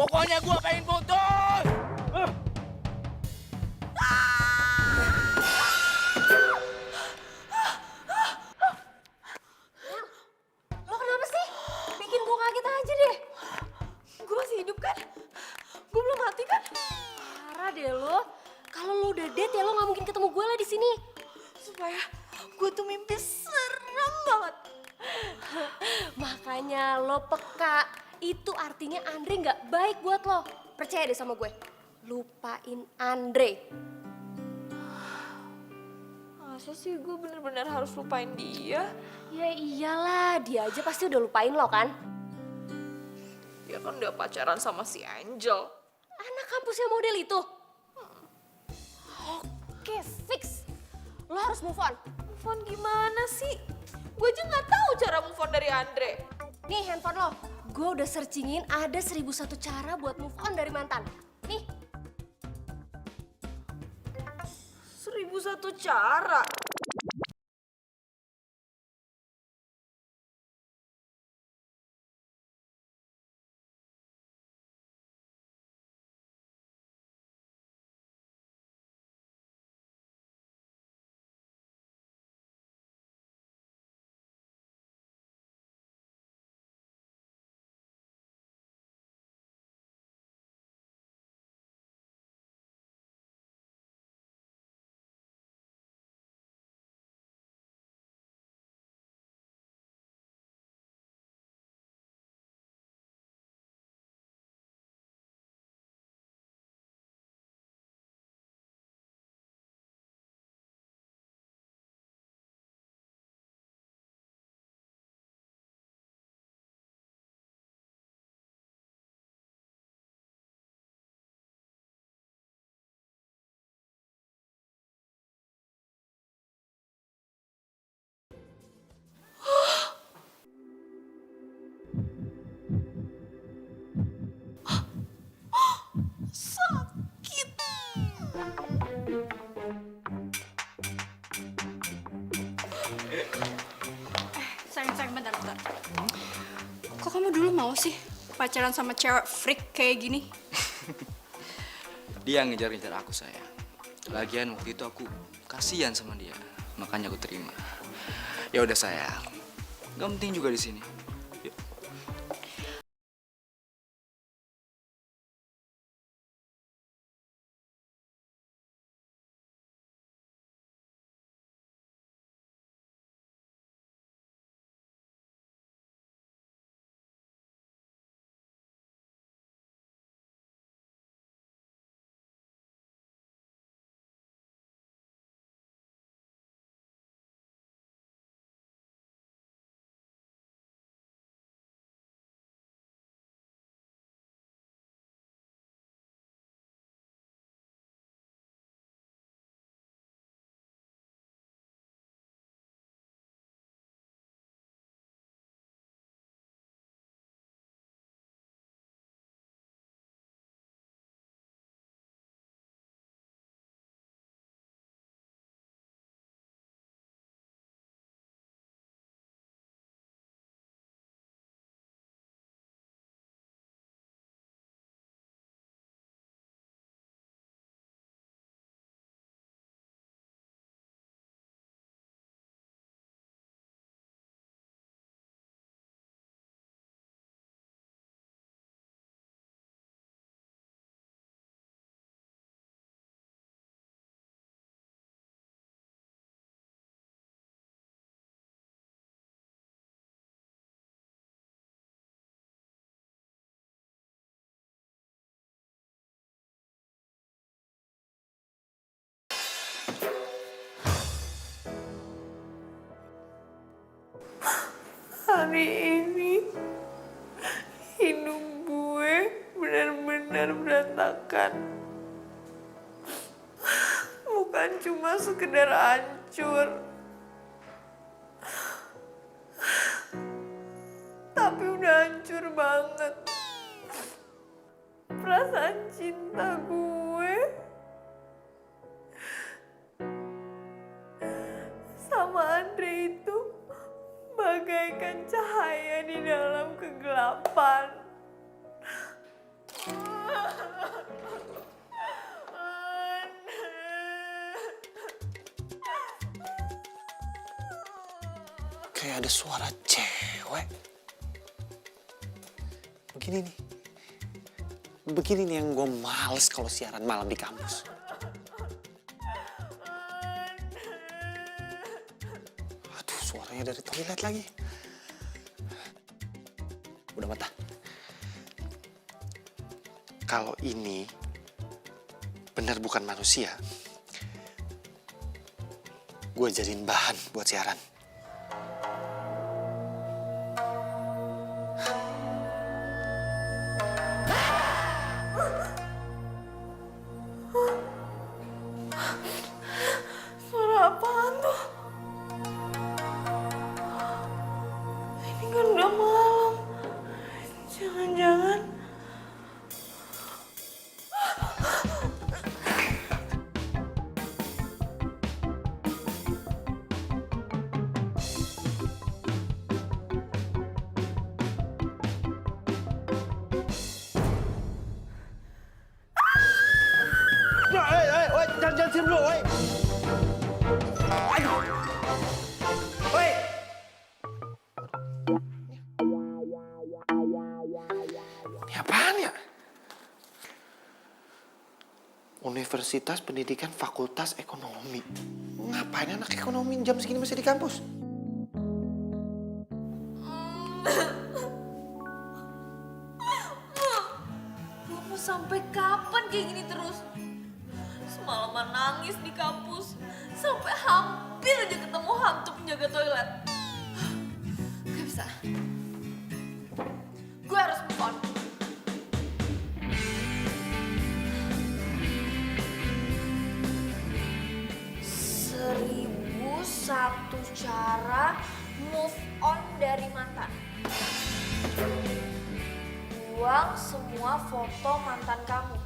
Pokoknya gue pengen putus. Lo kenapa sih? Bikin gue kaget aja deh. Gue masih hidup kan? Gue belum mati kan? Parah deh lo. Kalau lo udah dead ya lo nggak mungkin ketemu gue lah di sini. Supaya gue tuh mimpi serem banget. Makanya lo peka. Itu artinya Andre nggak baik buat lo. Percaya deh sama gue. Lupain Andre. Masa sih gue bener-bener harus lupain dia? Ya iyalah, dia aja pasti udah lupain lo kan? Dia kan udah pacaran sama si Angel. Anak kampus yang model itu. Oke, fix. Lo harus move on. Move on gimana sih? Gue aja gak tahu cara move on dari Andre. Nih handphone lo. Gue udah searchingin ada 1001 cara buat move on dari mantan. Nih. 1001 cara. Sakit. Sayang, bentar. Kok kamu dulu mau sih pacaran sama cewek freak kayak gini? Dia ngejar-ngejar aku, sayang. Lagian waktu itu aku kasihan sama dia, makanya aku terima. Ya udah, sayang. Gak penting juga di sini. Yuk. Hari ini hidup gue benar-benar berantakan. Bukan cuma sekedar hancur, tapi udah hancur banget. Perasaan cinta gue sama Andre itu bagaikan cahaya di dalam kegelapan. Kayak ada suara cewek. Begini nih yang gue males kalau siaran malam di kampus. Aduh, suaranya dari toilet lagi. Udah mata. Kalau ini benar bukan manusia, gue jadiin bahan buat siaran. Suara apaan tuh? Ini kan udah malam. Jangan-jangan. Jangan diam dulu, woi. Woi. Ini apaan ya? Universitas Pendidikan Fakultas Ekonomi. Ngapain anak ekonomi jam segini masih di kampus? Gue mau sampai kapan kayak gini terus? Semalaman nangis di kampus. Sampai hampir aja ketemu hantu penjaga toilet. Gak bisa. Gue harus move on. Seribu satu cara move on dari mantan. Buang semua foto mantan kamu.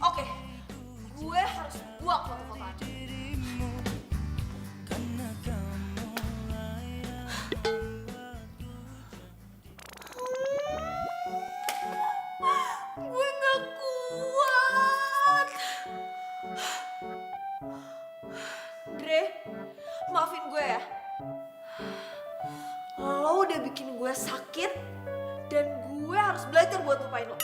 Oke, gue harus buang foto-foto Anda. Gue gak kuat. Dre, maafin gue ya. Lo udah bikin gue sakit dan gue harus belajar buat lupain lo.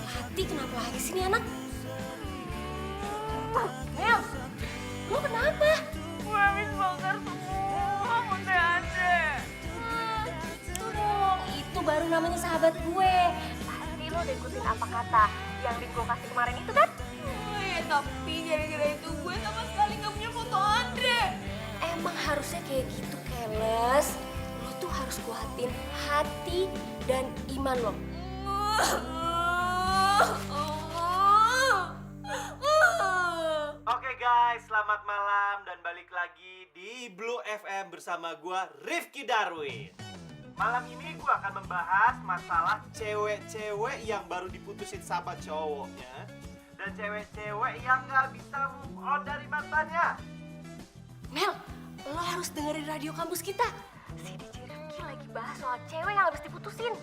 Hati kenapa lagi sih nih anak? Mel, lo kenapa? Gue habis bongkar semua foto Andre. Itu dong, itu baru namanya sahabat gue. Pasti lo udah ikutin apa kata yang link gue kasih kemarin itu kan? Tapi gara-gara itu gue sama sekali gak punya foto Andre. Emang harusnya kayak gitu, Keles. Lo tuh harus kuatin hati dan iman lo. Oke guys, selamat malam dan balik lagi di Blue FM bersama gua Rifki Darwin. Malam ini gua akan membahas masalah cewek-cewek yang baru diputusin sama cowoknya dan cewek-cewek yang gak bisa move on dari mantannya. Mel, lo harus dengerin radio kampus kita. Si DJ Rifki lagi bahas soal cewek yang habis diputusin.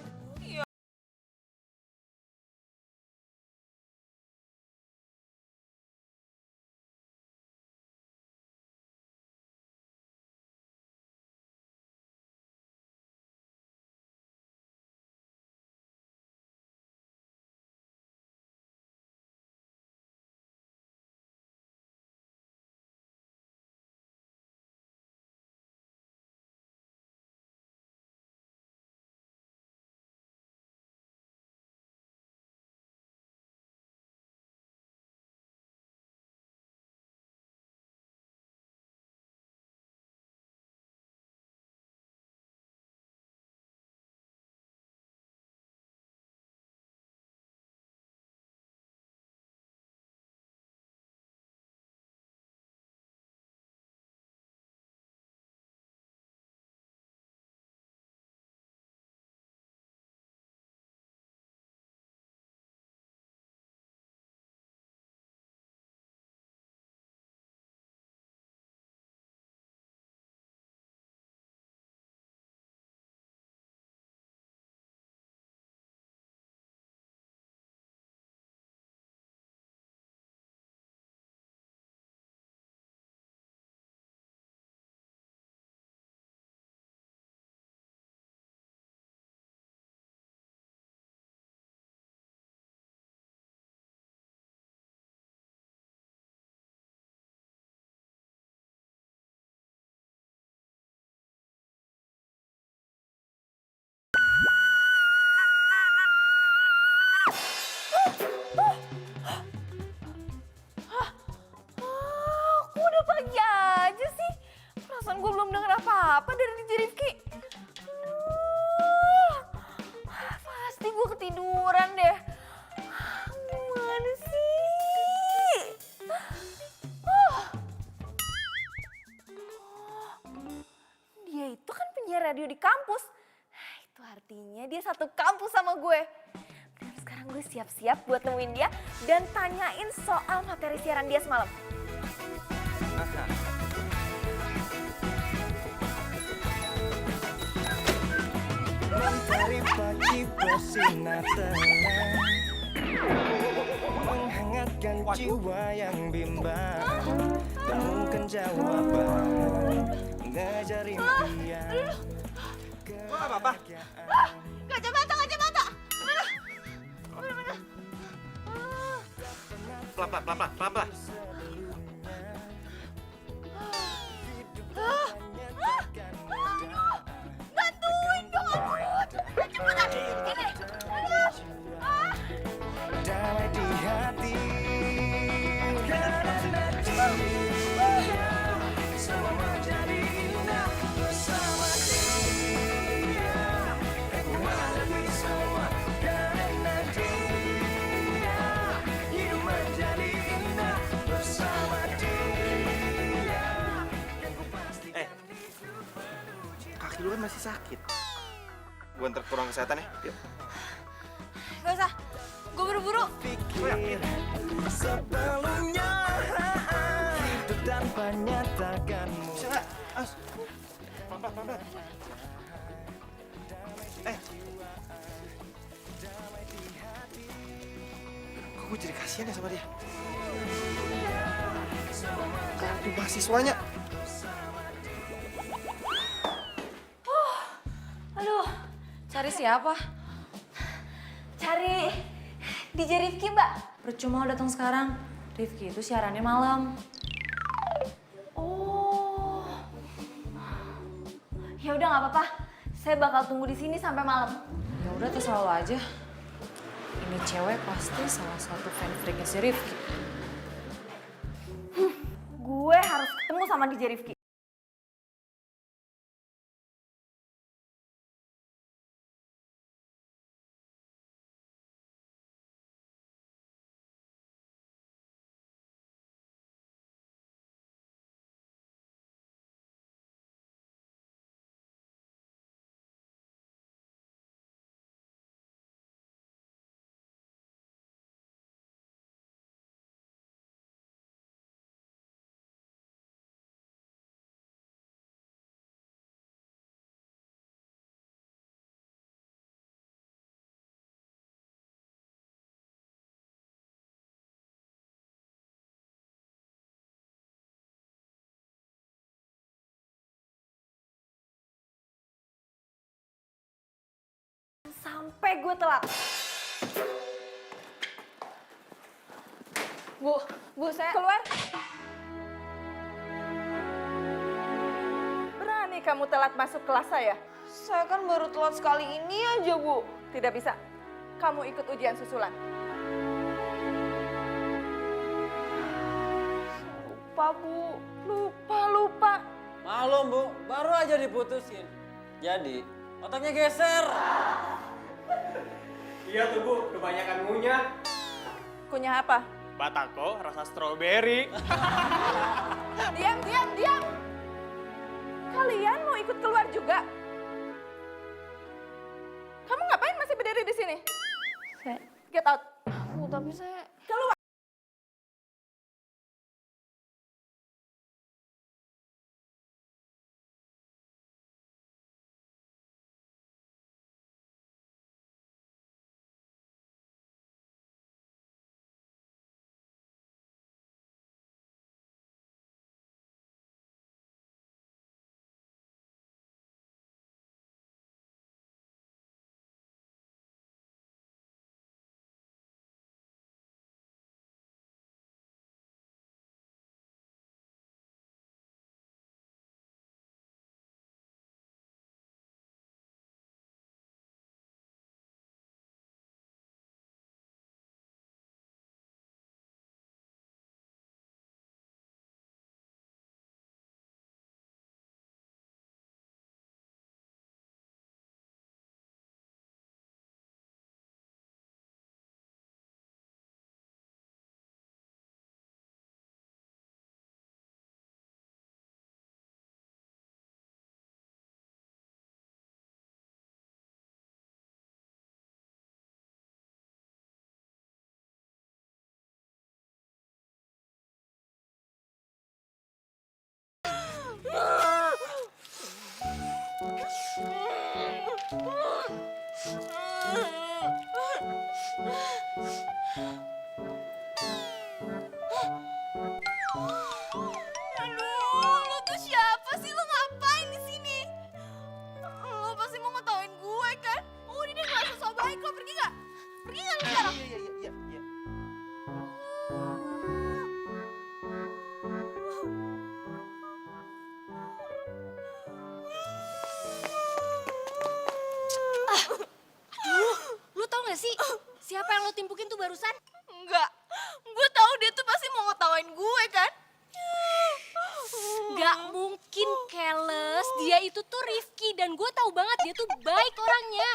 apa-apa dari DJ Rifki. Pasti gue ketiduran deh. Gimana sih? Dia itu kan penyiar radio di kampus. Itu artinya dia satu kampus sama gue. Dan sekarang gue siap-siap buat nemuin dia dan tanyain soal materi siaran dia semalam. Mencari pagi bersinar tenang, menghangatkan jiwa yang bimbang, temukan jawaban, mengejar impian. Lo gak apa-apa? Kacamata. Pelan-pelan. Bantuin dong aku. Cepetan. Ini. Damai di hati, semua menjadi indah bersama dia. Aku hadapi semua karena dia. Hidup menjadi indah bersama dia. Kaki lu kan masih sakit. Gue antar ke ruang kesehatan ya. Yuk. Gak usah. Gue buru-buru. Pikir sebelumnya hidup tanpa nyatakanmu. Bisa nggak? As. Pelan-pelan. Kok gue jadi kasihan ya sama dia? Kartu mahasiswanya. Aduh, cari siapa? Cari DJ Rifki, Mbak. Percuma lo datang sekarang. Rifki itu siarannya malam. Oh. Ya udah nggak apa-apa. Saya bakal tunggu di sini sampai malam. Ya udah terserah lo aja. Ini cewek pasti salah satu fan freaknya si Rifki. Gue harus ketemu sama DJ Rifki. Sampai gue telat. Bu, saya keluar. Berani kamu telat masuk kelas saya? Saya kan baru telat sekali ini aja, Bu. Tidak bisa. Kamu ikut ujian susulan. Lupa, Bu. Lupa. Maklum, Bu. Baru aja diputusin. Jadi, otaknya geser. Iya tuh Bu, kebanyakan ngunyah. Kunyah apa? Batako rasa stroberi. Diam. Kalian mau ikut keluar juga? Kamu ngapain masih berdiri di sini? Get out. Bu, tapi saya... Keluar. gak sih? Siapa yang lo timpukin tuh barusan? Enggak, gue tahu dia tuh pasti mau ngetawain gue kan. Gak mungkin, Keles. Dia itu tuh Rifki dan gue tahu banget dia tuh baik orangnya.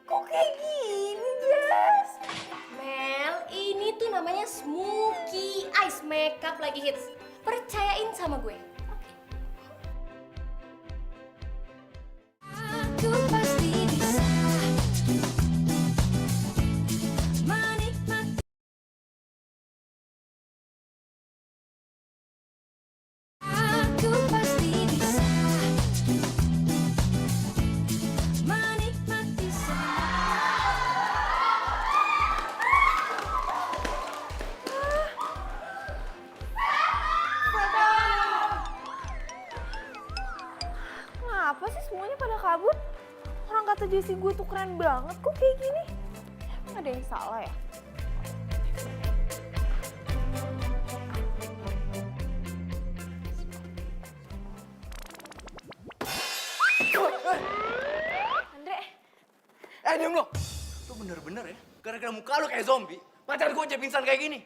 Kok kayak gini, Jess? Mel, ini tuh namanya Smoky Eyes Makeup lagi hits. Percayain sama gue. Aku pasti bisa menikmati. Aku pasti bisa menikmati Kenapa sih semuanya pada kabur? Orang kata Jessie gue tuh keren banget, kok kayak gini? Emang ada yang salah ya? Andre, Diam lo. Lu bener-bener ya, gara-gara muka lu kayak zombie, pacar gue aja pingsan kayak gini.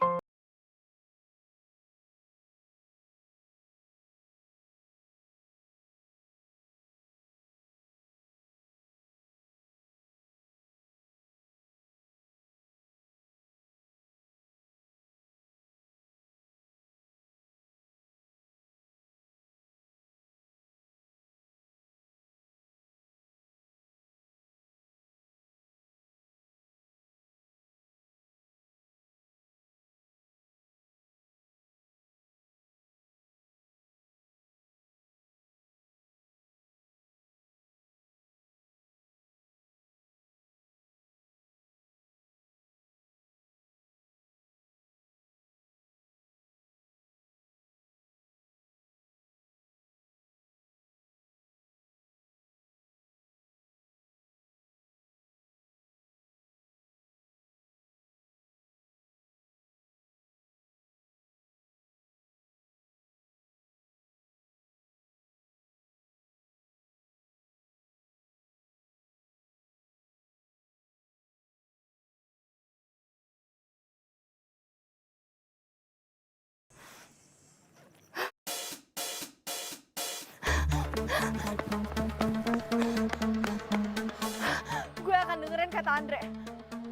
kata Andre.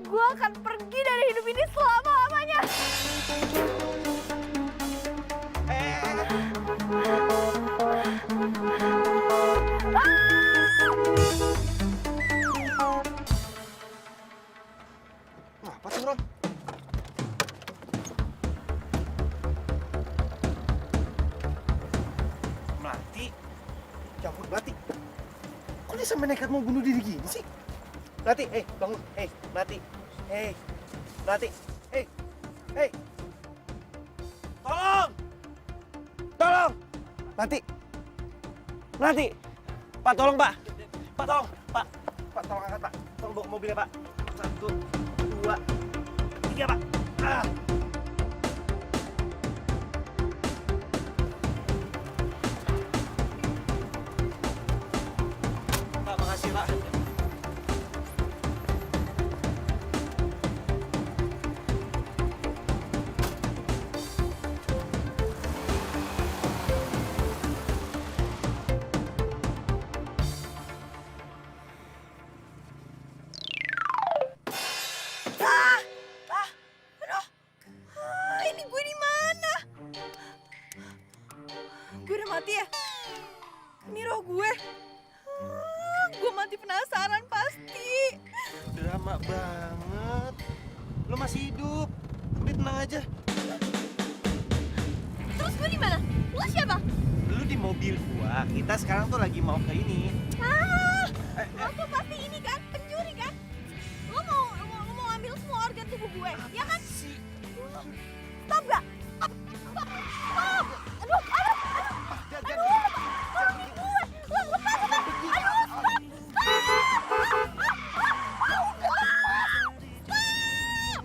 Gue akan pergi dari hidup ini selama-lamanya. Ngapa sih, Ron? Melati? Ya ampun, Melati. Kok dia sampai nekat mau bunuh diri gini sih? Melati, bangun. Melati. Melati. Tolong! Tolong! Melati. Melati. Pak, tolong, Pak. Pak, tolong. Pak, tolong angkat, Pak. Tolong bawa mobilnya, Pak. 1, 2, 3, Pak. Pak, makasih, Pak. Ini gue di mana? Gue udah mati ya? Ini roh gue. Gue mati penasaran pasti. Drama banget. Lo masih hidup. Udah tenang aja. Terus gue di mana? Lo siapa? Lu di mobil gua. Kita sekarang tuh lagi mau ke ini. Lo tuh pasti ini kan, pencuri kan? Lo mau ambil semua organ tubuh gue, ya kan? Stop gak? Stop! Aduh! Tolongin gue! Lo lepas! Aduh, stop!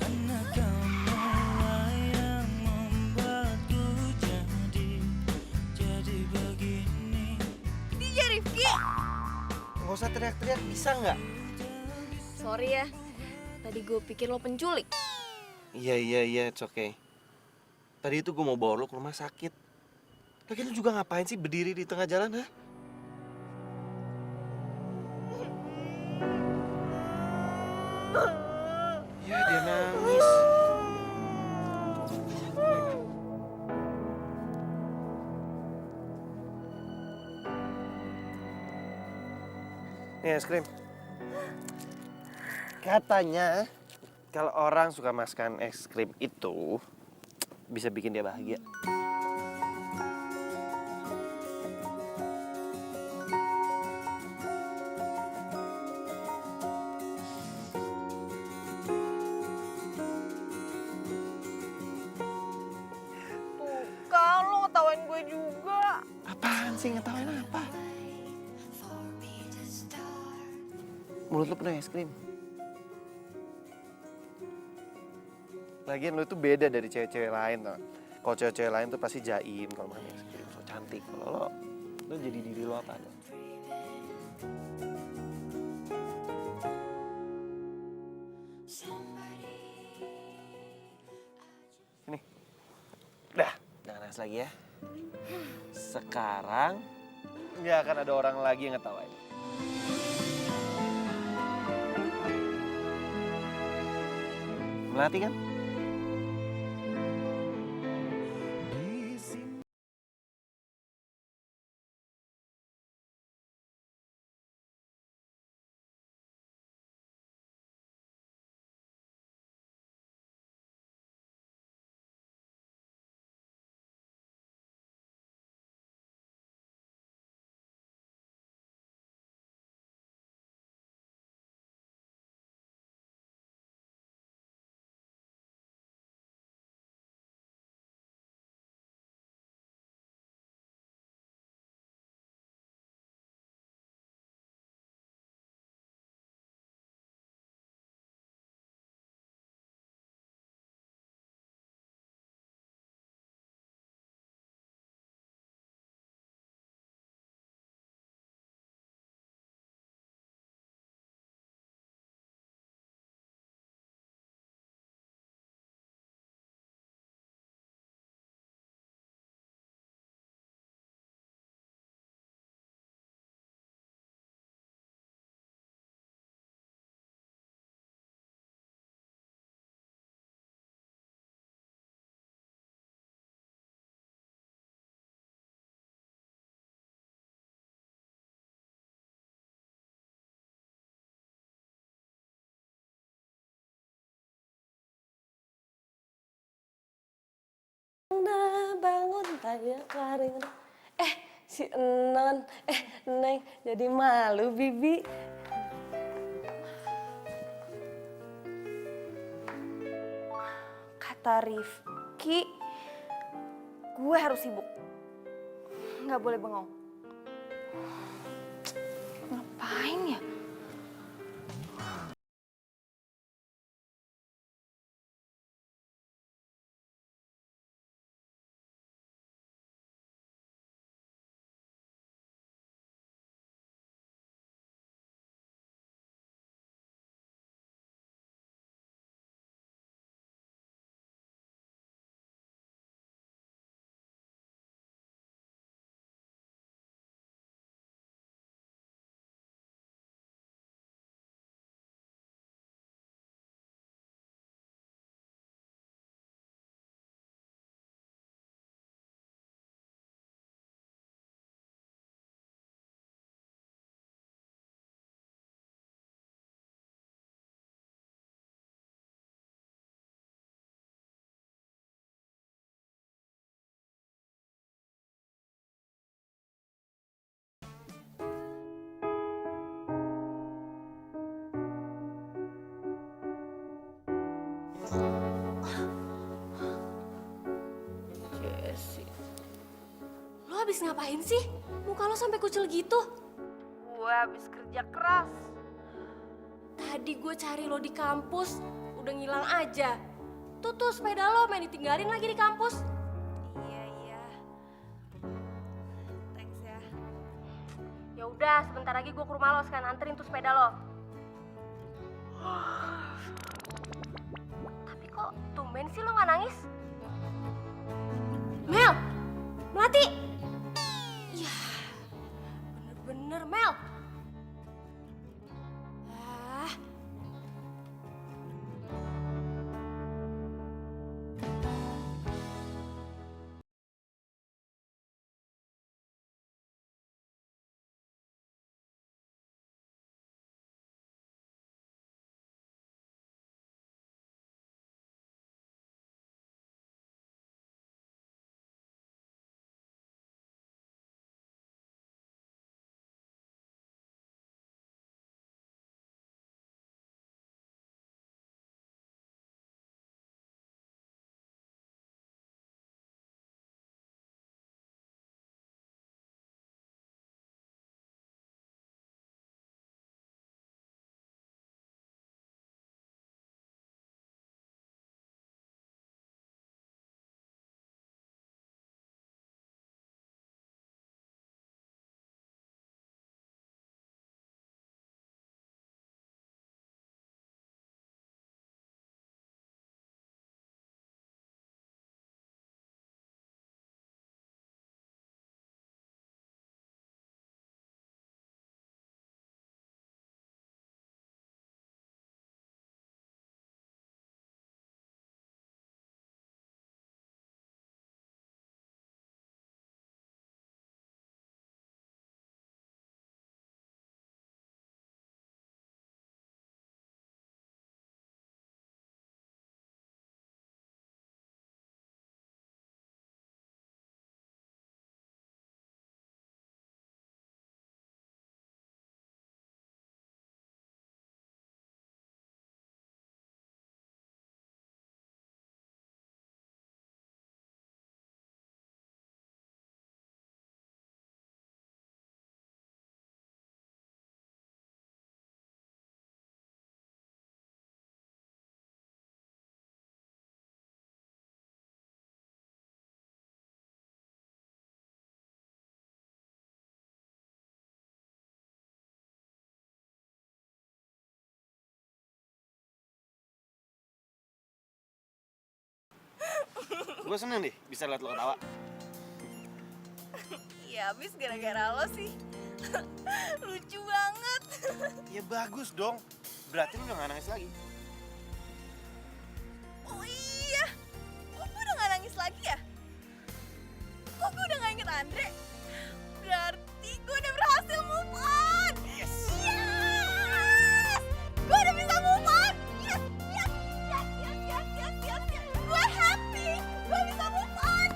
Karena kamulah yang membuatku jadi begini. DJ Rifki! Nggak usah teriak-teriak, bisa nggak? Sorry ya, tadi gue pikir lo penculik. Iya, it's okay. Tadi itu gua mau bawa lo ke rumah sakit. Lagi lu juga ngapain sih berdiri di tengah jalan, ha? Ya, dia nangis. Nih, es krim. Katanya kalau orang suka makan es krim itu bisa bikin dia bahagia. Tuh kan lo ngetawain gue juga. Apaan sih, ngetawain apa? Mulut lu penuh es krim. Lagian lu tuh beda dari cewek-cewek lain tau. Kalau cewek-cewek lain tuh pasti jaim kalau makan es krim, so cantik. Kalau lo jadi diri lo apa? Ini. Udah, jangan nangis lagi ya. Sekarang nggak akan ada orang lagi yang ngetawain. Melati kan? Rena bangun tanya Karina. Si Enon, Neng jadi malu Bibi. Kata Rifki, gue harus sibuk. Nggak boleh bengong. Ngapain ya? Jesse, lo habis ngapain sih? Muka lo sampai kucel gitu. Gue habis kerja keras. Tadi gue cari lo di kampus, udah ngilang aja. Tuh sepeda lo main ditinggalin lagi di kampus. Iya. Thanks ya. Ya udah, sebentar lagi gue ke rumah lo sekarang anterin tuh sepeda lo. Tapi kok tumben sih lo nggak nangis? Mel, Melati. Ya, bener-bener Mel. Gue seneng deh bisa liat lo ketawa. Ya abis gara-gara lo sih. Lucu banget. Ya bagus dong. Berarti lo udah gak nangis lagi. Oh iya. Kok gue udah gak nangis lagi ya? Kok gue udah gak inget Andre? Berarti gue udah berhasil move on. Yes. Gue udah bisa move on. Yes. Gue happy. Gue bisa move on.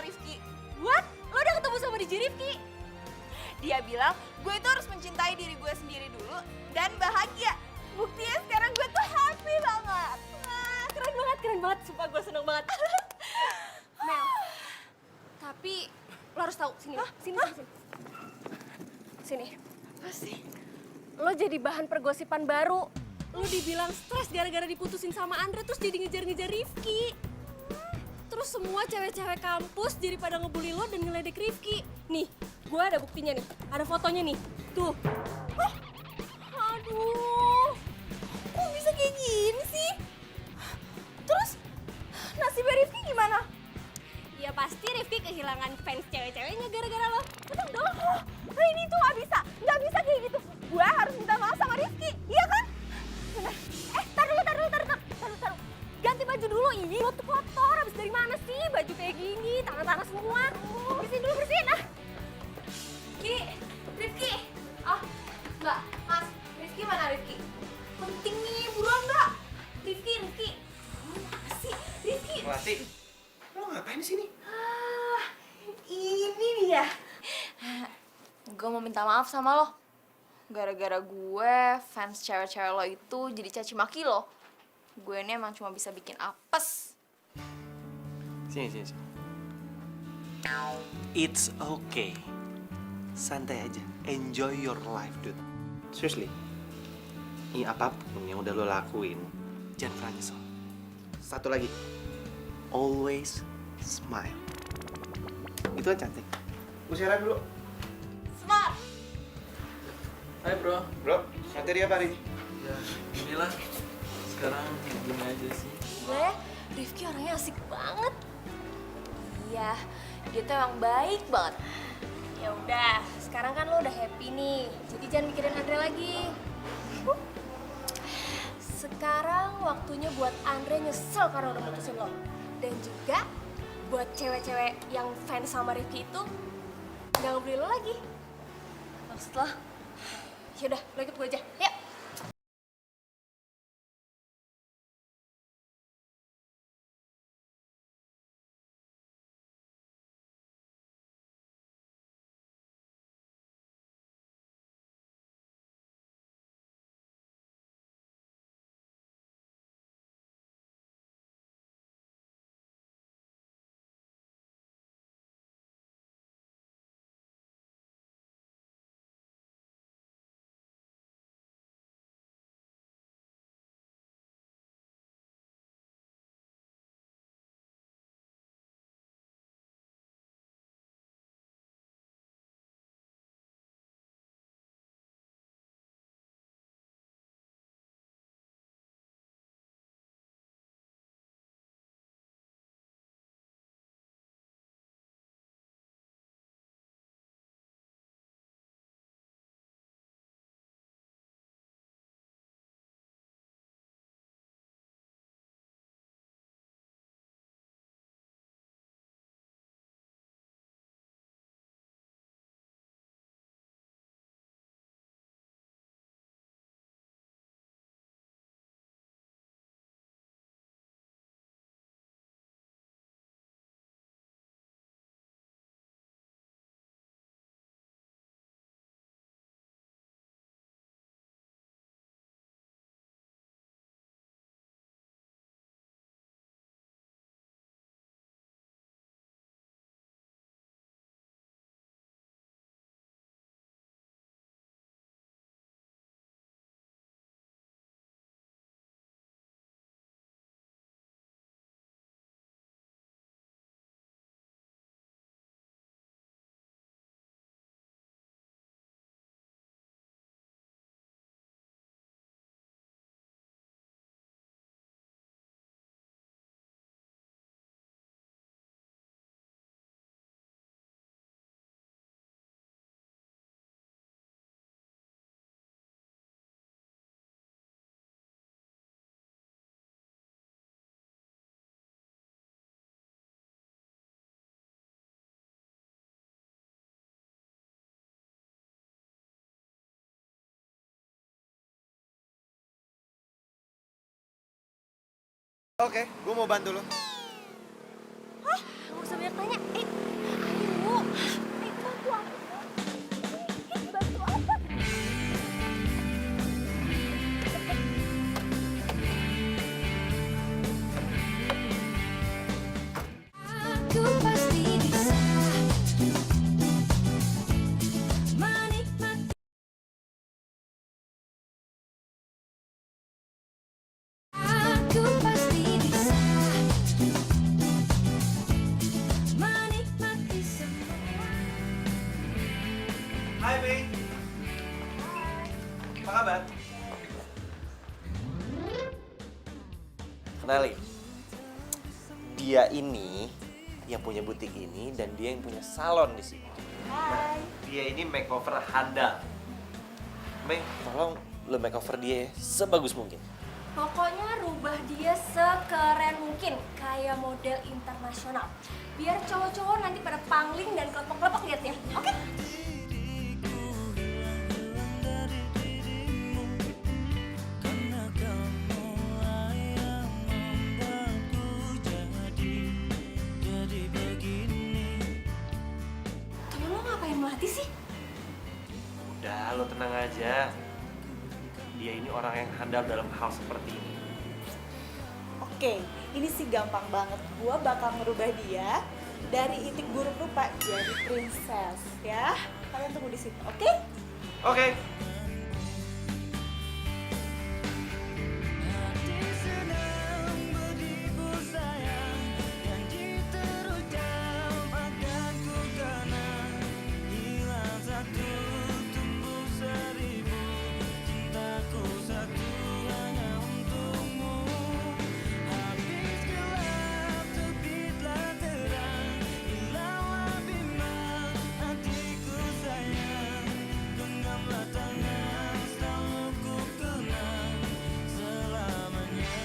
Rifki. What? Lo udah ketemu sama DJ Rifki? Dia bilang gue itu harus mencintai diri gue sendiri dulu dan bahagia. Buktinya sekarang gue tuh happy banget. Wah, keren banget. Sumpah gue seneng banget. Mel, tapi lo harus tahu, sini. Sini. Apa sih? Lo jadi bahan pergosipan baru. Lo dibilang stres gara-gara diputusin sama Andre, terus jadi ngejar-ngejar Rifki. Terus semua cewek-cewek kampus jadi pada ngebully lo dan ngeledek Rifki. Nih, gue ada buktinya nih. Ada fotonya nih. Tuh. Aduh, kok bisa kayak gini sih? Terus nasibnya Rifki gimana? Ya pasti Rifki kehilangan fans cewek-ceweknya gara-gara lo. Betul dong. Nah ini tuh nggak bisa kayak gitu. Gue harus minta maaf sama Rifki, iya kan? Bener. Taruh. Ganti baju dulu, ini lo tuh kotor. Habis dari mana sih baju kayak gini, tangan-tangan semua. Bersihin. Rifki. Oh, enggak, Mas. Rifki mana Rifki? Penting nih, buruan enggak? Rifki. Apa sih? Rifki. Melati, lo ngapain di sini? Ini dia. Gue mau minta maaf sama lo. Gara-gara gue, fans cewek-cewek lo itu jadi caci maki lo. Gue ini emang cuma bisa bikin apes. Sini. It's okay. Santai aja. Enjoy your life, dude. Seriously. Ini apapun yang udah lo lakuin, jangan pernah nyesel. Satu lagi. Always smile. Itu kan cantik. Gue siaran dulu. Smart. Hai bro. Bro, materi apa hari ini? Ya, inilah. Sekarang gini aja sih. Gue, Rifki orangnya asik banget. Iya, dia tuh emang baik banget. Ya udah, sekarang kan lo udah happy nih. Jadi jangan mikirin Andre lagi. Sekarang waktunya buat Andre nyesel karena udah mutusin lo. Dan juga buat cewek-cewek yang fans sama Rifki itu nggak ngebeli lo lagi. Maksud lo? Yaudah, lo ikut gue aja. Yuk. Oke, gue mau bantu lo. Gak usah banyak tanya. Ayo. Bantu aku. Bantu apa? Aku pasti bisa menikmati. Aku pasti bisa menikmati semua. Hai, Mei. Apa kabar? Kenalin. Dia ini yang punya butik ini dan dia yang punya salon di sini. Hai. Dia ini makeover handal. Mei, tolong lo makeover dia sebagus mungkin. Pokoknya rubah dia sekeren mungkin, kayak model internasional. Biar cowok-cowok nanti pada pangling dan kelepok-kelepok liatnya, oke? Karena kamu yang membuatku jadi begini. Temen lo ngapain mati sih? Udah, lo tenang aja. Dia ini orang yang handal dalam hal seperti ini. Oke, ini sih gampang banget. Gua bakal merubah dia dari itik buruk rupa jadi princess ya. Kalian tunggu di situ, oke? Oke. Hati sedang beribu sayang, janji terucap akan ku kenang. Hilang satu, tumbuh seribu, cintaku satu hanya untukmu. Habis gelap, terbitlah terang, hilanglah bimbang hatiku sayang. Genggamlah tangan, selalu ku kenang selamanya.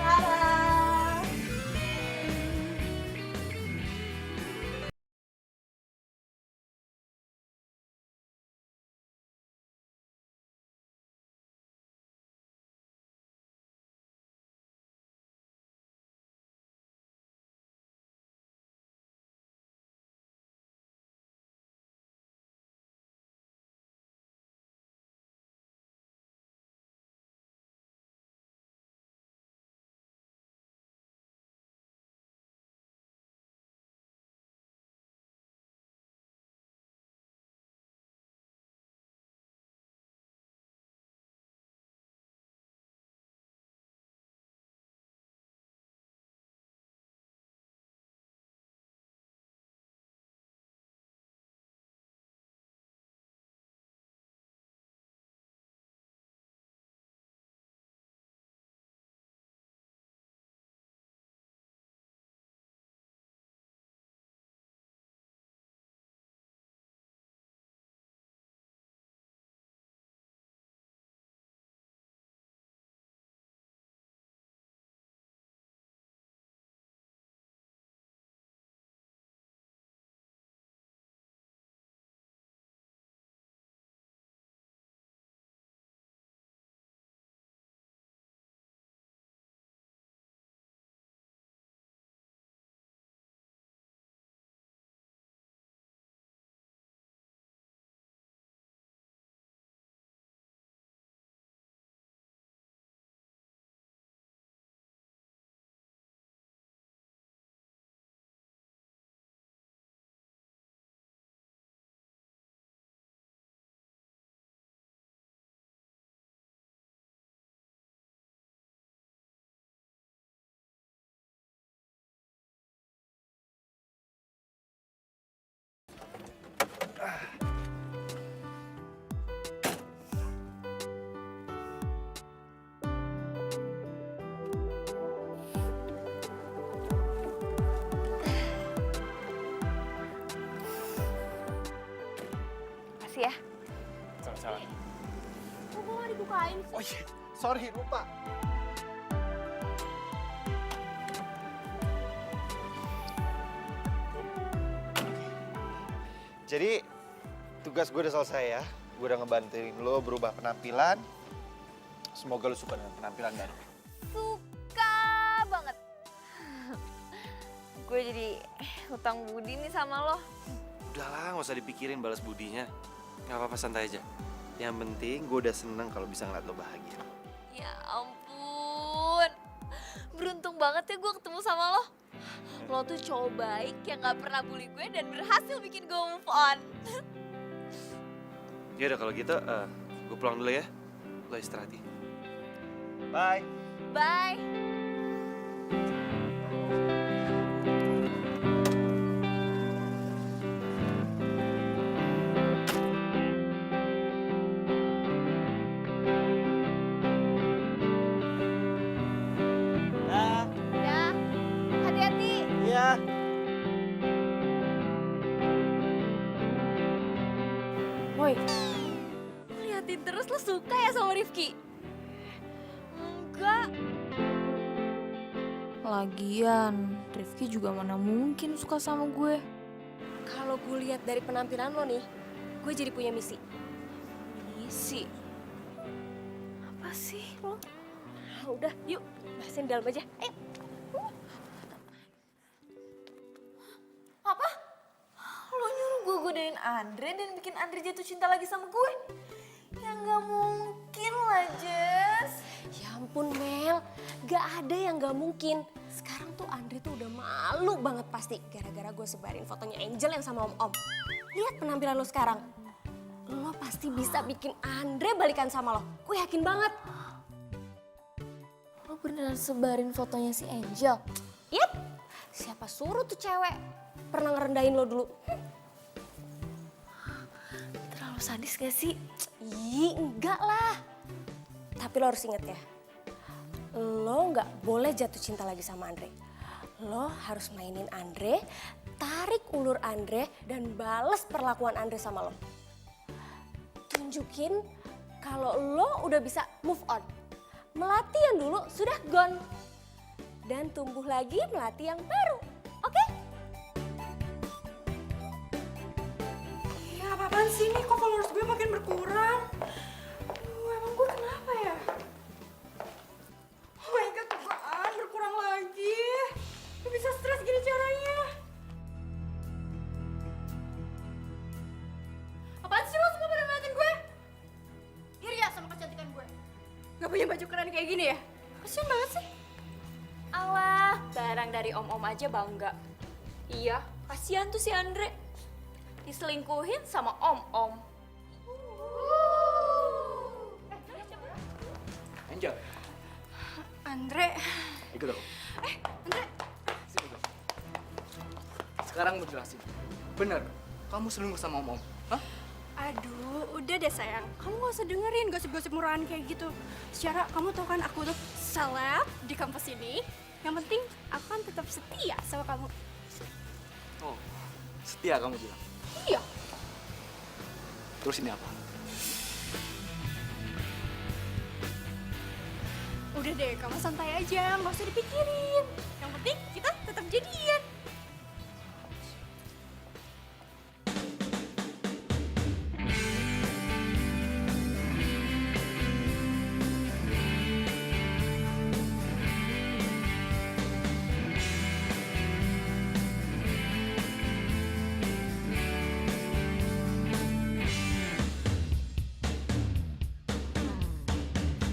Sarah. Makasih ya. Sama-sama. Kok nggak dibukain sih? Oh iya, sorry lupa. Jadi tugas gue udah selesai ya. Gue udah ngebantuin lo berubah penampilan. Semoga lu suka dengan penampilan baru. Suka banget. Gue jadi hutang budi nih sama lo. Udahlah, nggak usah dipikirin balas budinya. Nggak apa-apa, santai aja. Yang penting gue udah seneng kalau bisa ngeliat lo bahagia. Ya ampun. Beruntung banget ya gue ketemu sama lo. Lo tuh cowok baik yang gak pernah bully gue dan berhasil bikin gue move on. Ya udah kalau gitu, gue pulang dulu ya. Lo istirahat ya. Bye. Bye. Dah. Ya, hati-hati. Iya. Woi, Liatin terus lo suka ya sama Rifki? Enggak. Lagian, Rifki juga mana mungkin suka sama gue. kalau gue lihat dari penampilan lo nih, gue jadi punya misi. Misi? Apa sih lo? Ah, udah, yuk, bahasin di dalam aja. Ayo. Apa? Lo nyuruh gue godain Andre dan bikin Andre jatuh cinta lagi sama gue? Ya nggak mungkin lah, Jess. Ya ampun Mel, gak ada yang gak mungkin. Sekarang tuh Andre tuh udah malu banget pasti gara-gara gue sebarin fotonya Angel yang sama Om. Lihat penampilan lo sekarang. Lo pasti bisa bikin Andre balikan sama lo. Gue yakin banget. Lo beneran sebarin fotonya si Angel? Yap, siapa suruh tuh cewek pernah ngerendahin lo dulu. Terlalu sadis gak sih? Ih, enggak lah. Tapi lo harus inget ya, lo nggak boleh jatuh cinta lagi sama Andre. Lo harus mainin Andre, tarik ulur Andre, dan bales perlakuan Andre sama lo. Tunjukin kalau lo udah bisa move on. Melati yang dulu sudah gone. Dan tumbuh lagi melati yang baru. Oke? Ya apa-apaan sih nih, kok followers gue makin berkurang? Emang gue kenapa ya? Oh my god, apaan berkurang lagi? Gak bisa stres gini caranya. Apaan sih lo semua pada ngeliatin gue? Iri ya sama kecantikan gue? Gak punya baju keren kayak gini ya? Kasian banget sih. Alah, barang dari om-om aja bangga. Iya, kasihan tuh si Andre. Diselingkuhin sama om-om. Angel, Andre, ikut aku. Andre. Sini dong. Sekarang gue jelasin. Bener, kamu selingkuh sama om-om. Hah? Aduh, udah deh sayang. Kamu gak usah dengerin gosip-gosip murahan kayak gitu. Secara kamu tau kan aku tuh seleb di kampus ini. Yang penting aku kan tetap setia sama kamu. Oh, setia kamu bilang. Iya. Terus ini apa? Udah deh, kamu santai aja, gak usah dipikirin. Yang penting kita tetap jadian.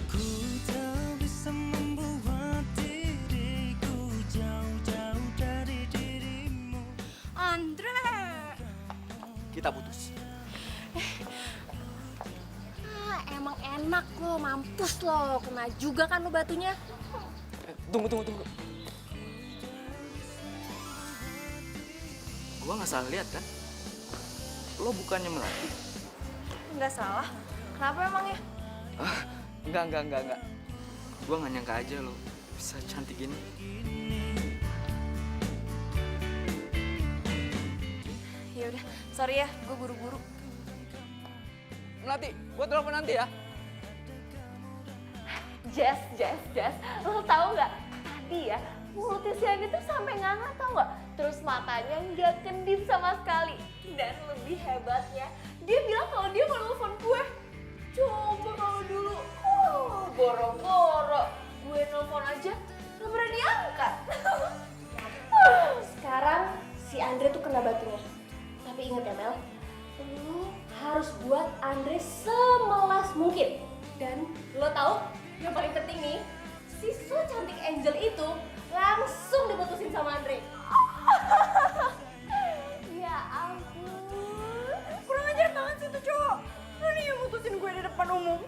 Ku tak bisa membuat diriku jauh-jauh dari dirimu. Andre. Kita putus. Ah, emang enak lo, mampus lo. Kena juga kan lo batunya. Tunggu. Gua nggak salah lihat kan? Lo bukannya Melati? Nggak salah. Kenapa emangnya? Ah, enggak. Gua nggak nyangka aja lo bisa cantik gini. Ya udah, sorry ya, gue buru-buru. Melati, gua telepon nanti ya. Jess, lo tau nggak? Tadi ya, mulutnya si Andi tuh sampai nganga tau nggak? Terus matanya nggak kedip sama sekali. Dan lebih hebatnya, dia bilang kalau dia mau nelfon gue. Coba kalau dulu, Boro-boro gue nelfon aja gak berani angkat. Sekarang si Andre tuh kena batunya. Tapi ingat ya Mel, lo harus buat Andre semelas mungkin. Dan lo tahu yang paling penting nih, si so cantik Angel itu langsung diputusin sama Andre. Ya ampun. Kurang ajar banget sih tuh cowok. Berani yang mutusin gue di depan umum.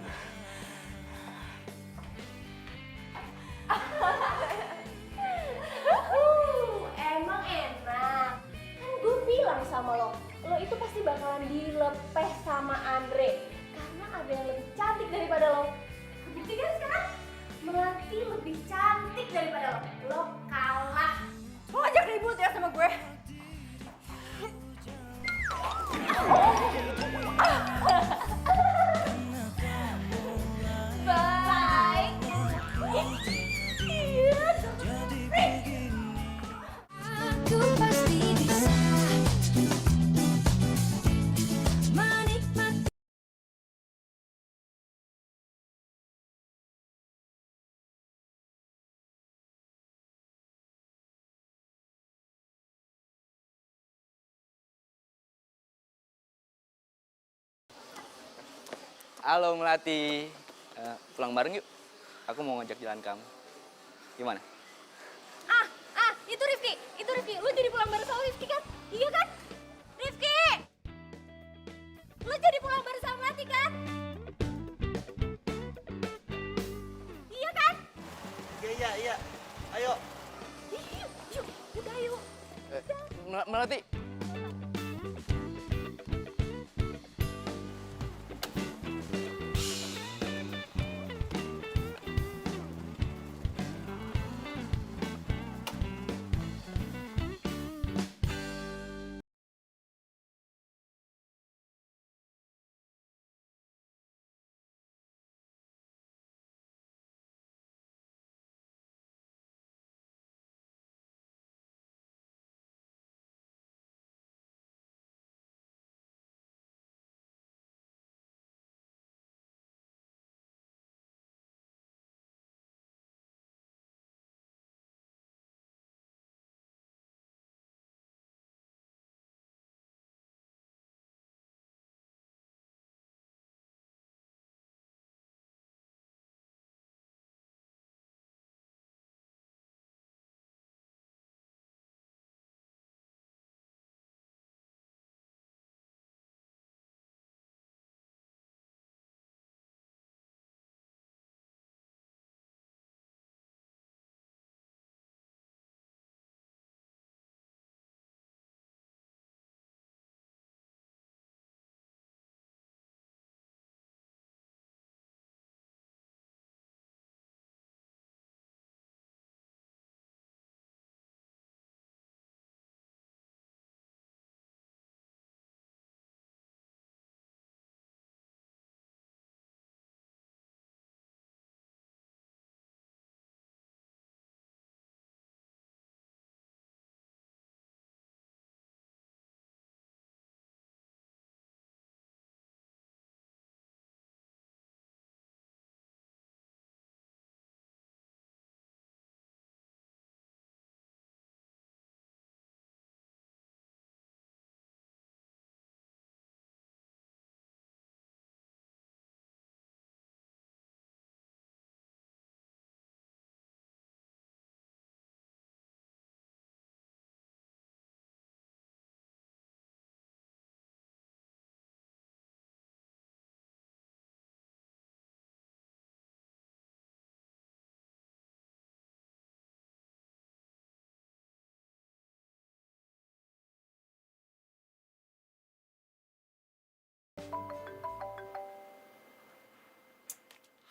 Emang enak. Kan gue bilang sama lo itu pasti bakalan dilepeh sama Andre. Karena ada yang lebih cantik daripada lo. Bukti kan sekarang? Melati lebih cantik daripada lo. Lo kalah. Lo ngajak ribut ya sama gue. Bye. Aku pasti bisa menikmati. Halo Melati. Pulang bareng yuk. Aku mau ngajak jalan kamu. Gimana? Itu Rifki. Lo jadi pulang bareng sama Rifki kan? Iya kan? Rifki! Lo jadi pulang bareng sama Melati kan? Iya kan? Iya. Ayo. Yuk, udah yuk. Melati.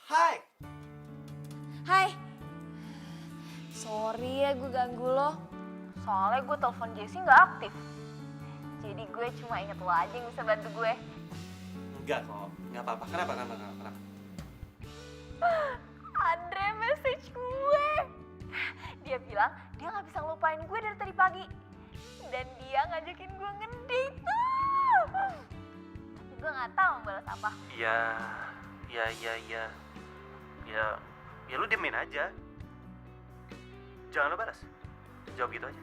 Hai. Hai. Sorry ya gue ganggu lo. Soalnya gue telepon Jessie nggak aktif. Jadi gue cuma inget lo aja yang bisa bantu gue. Enggak kok, nggak apa-apa. Kenapa? Andre message gue. Dia bilang dia nggak bisa ngelupain gue dari tadi pagi. Dan dia ngajakin gue ngedate. Tapi gue nggak tahu balas apa. Ya ya lu diemin aja. Jangan lo balas. Jawab gitu aja.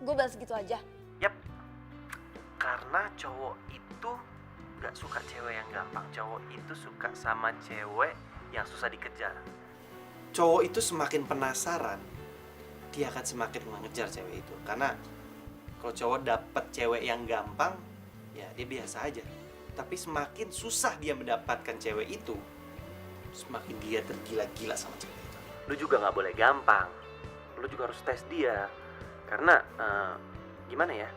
Gue balas gitu aja. Yap. Karena cowok itu gak suka cewek yang gampang. Cowok itu suka sama cewek yang susah dikejar. Cowok itu semakin penasaran, dia akan semakin mengejar cewek itu. Karena kalau cowok dapet cewek yang gampang, ya dia biasa aja. Tapi semakin susah dia mendapatkan cewek itu, semakin dia tergila-gila sama cewek itu. Lu juga gak boleh gampang. Lu juga harus tes dia. Karena, gimana ya?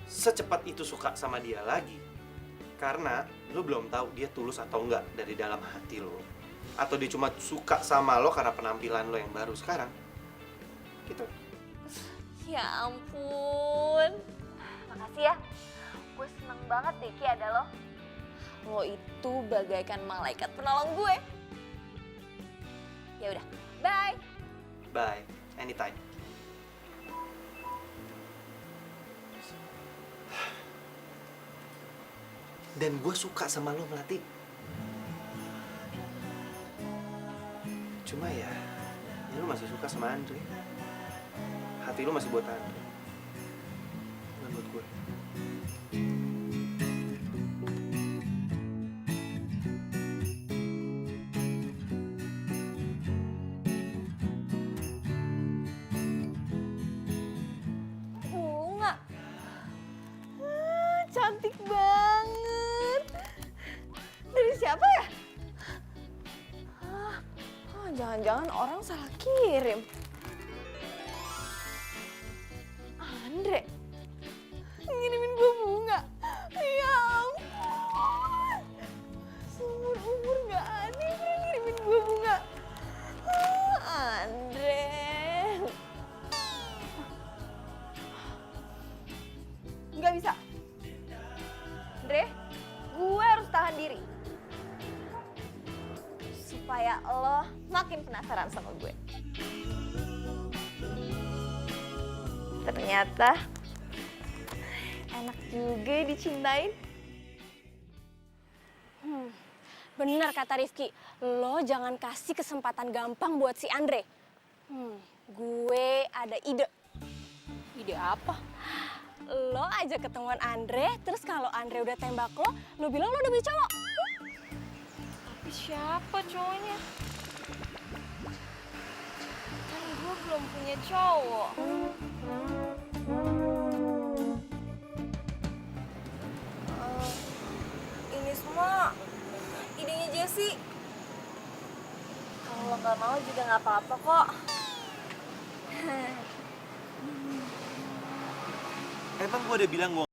Secepat itu suka sama dia lagi. Karena lu belum tahu dia tulus atau enggak dari dalam hati lo. Atau dia cuma suka sama lo karena penampilan lo yang baru sekarang. Gitu. Ya ampun. Makasih ya. Gue seneng banget deh Ki ada lo. Lo itu bagaikan malaikat penolong gue. Ya udah, bye. Bye. Anytime. Dan gue suka sama lo, Melati. Cuma ya lo masih suka sama Andre. Hati lo masih buat Andre. Bukan buat gue. Bunga. Cantik banget. Dari siapa ya? Jangan-jangan orang salah kirim. Andre. Ngirimin gue bunga. Ya ampun. Seumur umur gak ada yang pernah ngirimin gue bunga. Andre. Nggak bisa. Andre, gue harus tahan diri. Supaya lo makin penasaran sama gue. Ternyata enak juga dicintain. Bener kata Rifki, lo jangan kasih kesempatan gampang buat si Andre. Gue ada ide. Ide apa? Lo aja ketemuan Andre, terus kalau Andre udah tembak lo bilang lo udah punya cowok. Tapi siapa cowoknya? Kan gue belum punya cowok. Ini semua idenya Jessie. Kalau lo nggak mau juga nggak apa-apa kok. Emang gue udah bilang gue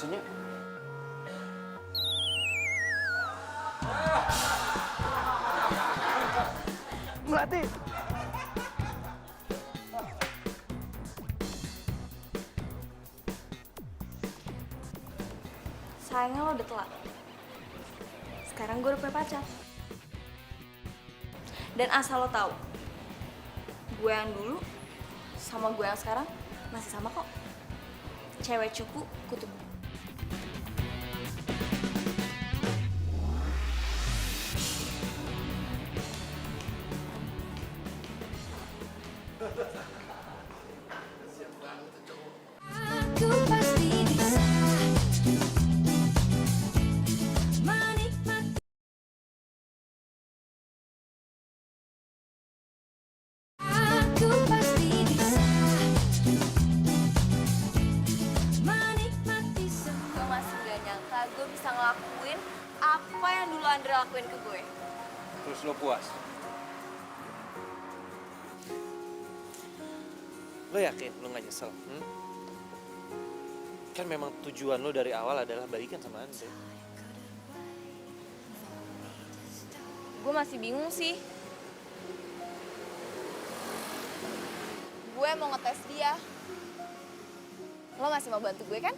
Maksudnya? Melati! Sayangnya lo udah telat. Sekarang gue udah punya pacar. Dan asal lo tahu, gue yang dulu sama gue yang sekarang masih sama kok. Cewek cupu, kutu. Aku pasti bisa menikmati. Aku pasti bisa menikmati semua. Gue masih gak nyangka gue bisa ngelakuin apa yang dulu Andre lakuin ke gue. Terus lo puas? Lo yakin lo gak nyesel? Kan memang tujuan lo dari awal adalah balikan sama Andre. Gue masih bingung sih. Gue mau ngetes dia. Lo masih mau bantu gue kan?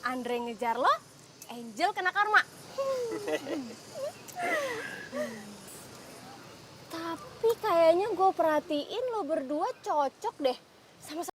Andre ngejar lo, Angel kena karma. Tapi kayaknya gue perhatiin lo berdua cocok deh sama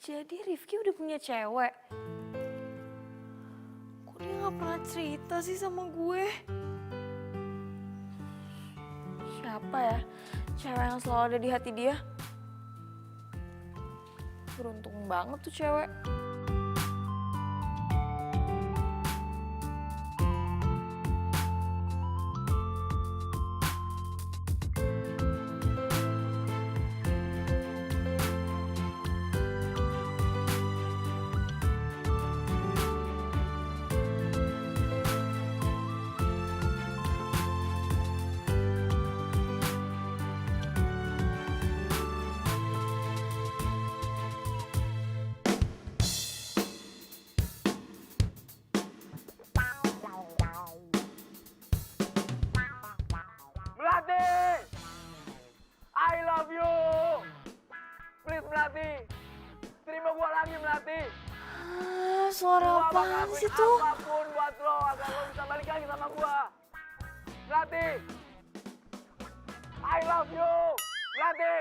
Jadi Rifki udah punya cewek? Kok dia gak pernah cerita sih sama gue? Siapa ya cewek yang selalu ada di hati dia? Beruntung banget tuh cewek. Melati! I love you! Please Melati! Terima gua lagi Melati! Suara Gua bakal apaan lakuin sih tuh? apapun buat lo agar lo bisa balik lagi sama gua. Melati! I love you! Melati!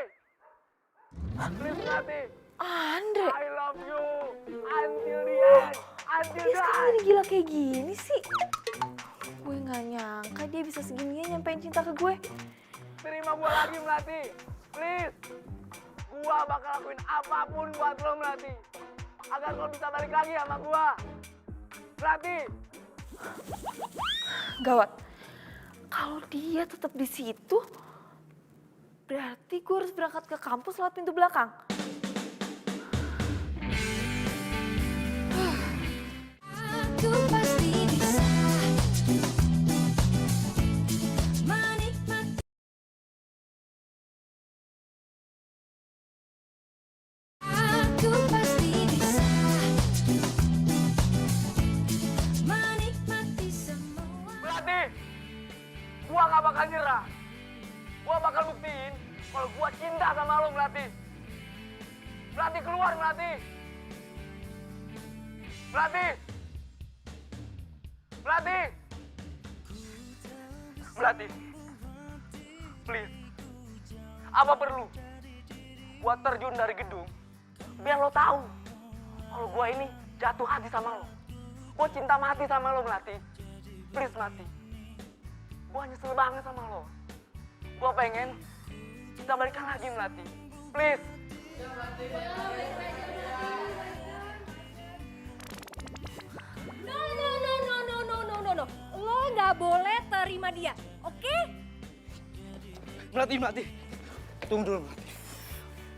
Please Melati! Andre, I love you! Until the end! Until dia the sekarang end! jadi gila kayak gini sih. Gue gak nyangka dia bisa segininya nyampein cinta ke gue. Terima gua lagi Melati! Please! Gua bakal lakuin apapun buat lo Melati. Agar lo bisa balik lagi sama gua. Melati! Gawat. Kalau dia tetap di situ, berarti gue harus berangkat ke kampus lewat pintu belakang. Aku pasti bisa menikmati. Aku pasti bisa menikmati semua. Melati! Gua gak bakal nyerah. Gua bakal buktiin kalau gua cinta sama lo Melati. Melati keluar Melati! Melati! Melati! Melati! Please. Apa perlu gua terjun dari gedung biar lo tahu kalau gua ini jatuh hati sama lo. Gua cinta mati sama lo Melati. Please Melati. Gua nyesel banget sama lo. Gua pengen kita balikan lagi Melati. Please. No. Lo nggak boleh terima dia, oke? Melati. Tunggu dulu Melati.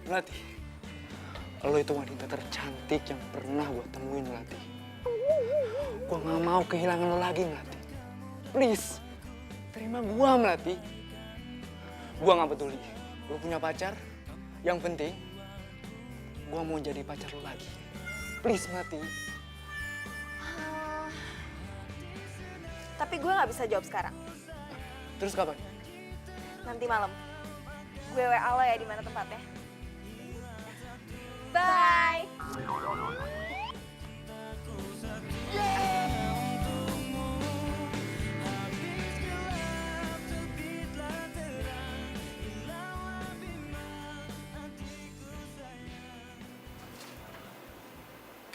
Melati. Lo itu wanita tercantik yang pernah gua temuin Melati. Gua gak mau kehilangan lo lagi Melati. Please. Terima gua Melati. Gua gak peduli. Lo punya pacar. Yang penting gua mau jadi pacar lo lagi. Please Melati. Tapi gue nggak bisa jawab sekarang. Terus kapan? Nanti malam. Gue WA lo ya di mana tempatnya. Bye.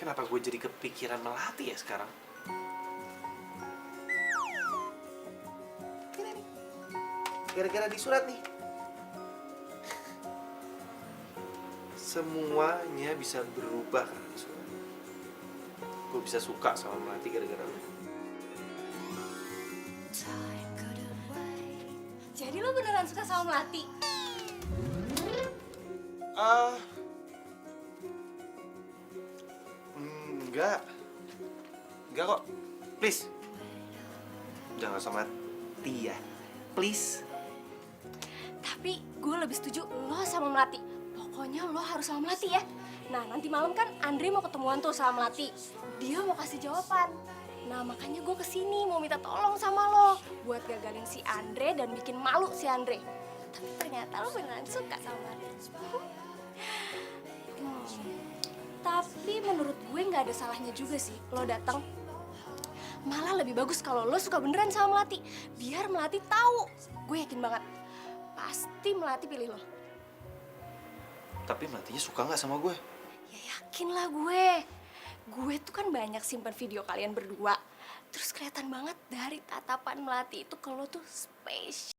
Kenapa gue jadi kepikiran Melati ya sekarang? Gara-gara di surat nih. Semuanya bisa berubah karena di surat. Gue bisa suka sama Melati gara-gara lu. Jadi lo beneran suka sama Melati? Enggak kok. Please. Jangan sama Tia. Please. Tapi gue lebih setuju lo sama Melati. Pokoknya lo harus sama Melati ya. Nah nanti malam kan Andre mau ketemuan tuh sama Melati. Dia mau kasih jawaban. Nah makanya gue kesini mau minta tolong sama lo. Buat gagalin si Andre dan bikin malu si Andre. Tapi ternyata lo beneran suka sama Melati. Tapi menurut gue nggak ada salahnya juga sih lo datang. Malah lebih bagus kalau lo suka beneran sama Melati. Biar Melati tahu. Gue yakin banget. Pasti Melati pilih lo. Tapi Melatinya suka nggak sama gue? Ya yakin lah gue. Gue tuh kan banyak simpan video kalian berdua. Terus kelihatan banget dari tatapan Melati itu kalau tuh spesial.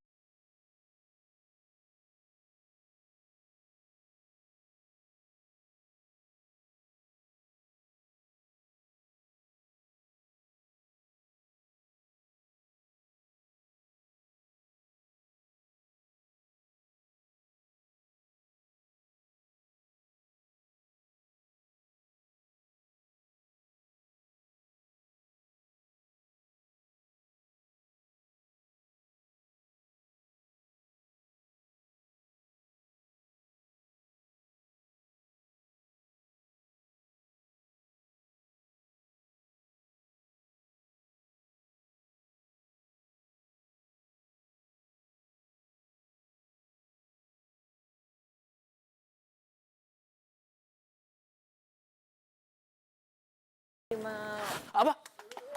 Apa?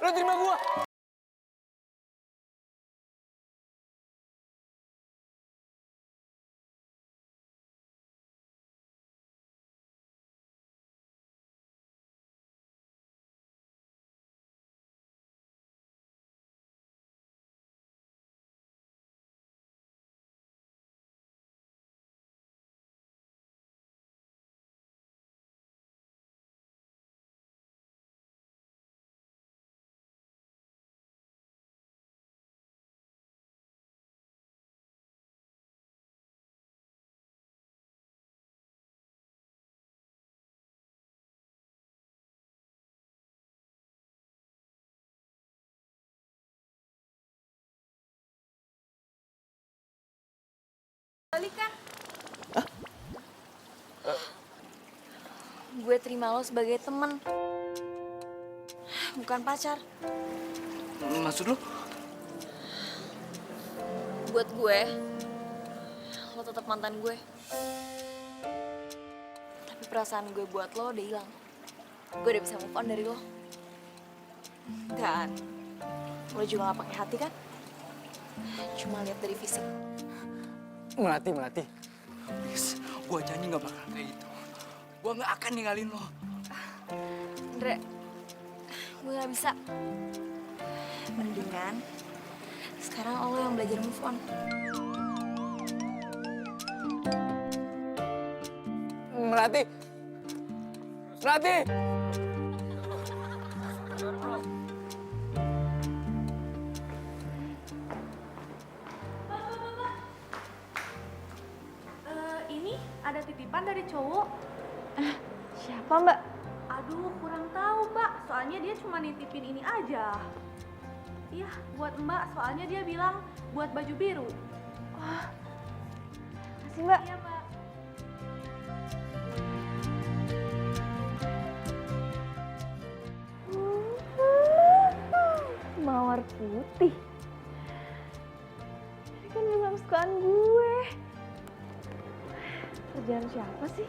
Lo terima gua? Gue terima lo sebagai temen, bukan pacar. Maksud lo? Buat gue, lo tetap mantan gue. Tapi perasaan gue buat lo udah hilang. Gue udah bisa move on dari lo. Dan lo juga gak pakai hati kan? Cuma lihat dari fisik. Melati. Please, gua janji gak bakal kayak gitu. Gua gak akan ninggalin lo. Andre, gue gak bisa. Mendingan sekarang lo yang belajar move on. Melati. Ini ada titipan dari cowok. Siapa mbak? Aduh, kurang tahu mbak. Soalnya dia cuma nitipin ini aja. Iya, buat mbak. Soalnya dia bilang buat baju biru. Makasih mbak. Iya mbak. Mawar putih. Ini kan memang kesukaan gue. Kerjaan siapa sih?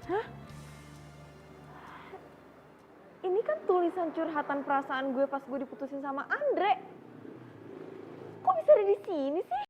Hah? Ini kan tulisan curhatan perasaan gue pas gue diputusin sama Andre. Kok bisa ada di sini sih?